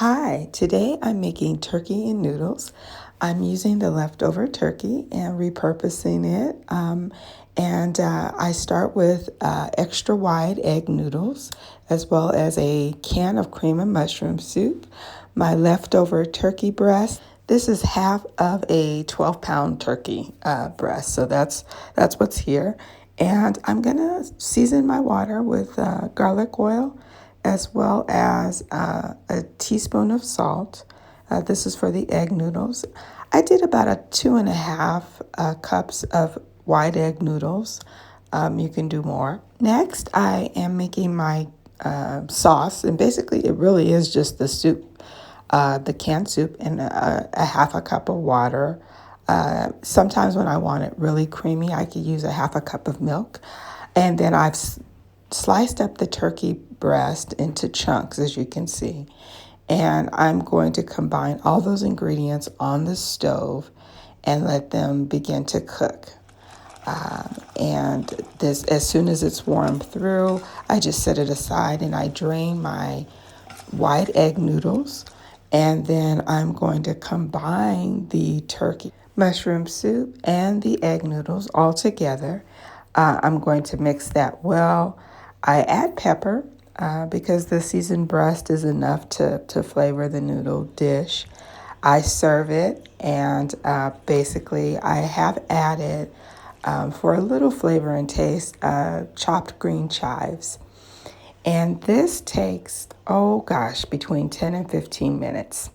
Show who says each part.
Speaker 1: Hi, today I'm making turkey and noodles. I'm using the leftover turkey and repurposing it. I start with extra wide egg noodles as well as a can of cream and mushroom soup, my leftover turkey breast. This is half of a 12-pound turkey breast, so that's what's here. And I'm gonna season my water with garlic oil as well as a teaspoon of salt. This is for the egg noodles. I did about a 2.5 cups of white egg noodles. You can do more. Next, I am making my sauce, and basically, it really is just the soup, the canned soup, and a half a cup of water. Sometimes when I want it really creamy, I could use a half a cup of milk. And then I've sliced up the turkey breast into chunks, as you can see. And I'm going to combine all those ingredients on the stove and let them begin to cook. And this, as soon as it's warmed through, I just set it aside and I drain my white egg noodles. And then I'm going to combine the turkey mushroom soup and the egg noodles all together. I'm going to mix that well. I add pepper because the seasoned breast is enough to flavor the noodle dish. I serve it, and basically, I have added, for a little flavor and taste, chopped green chives. And this takes, oh gosh, between 10 and 15 minutes.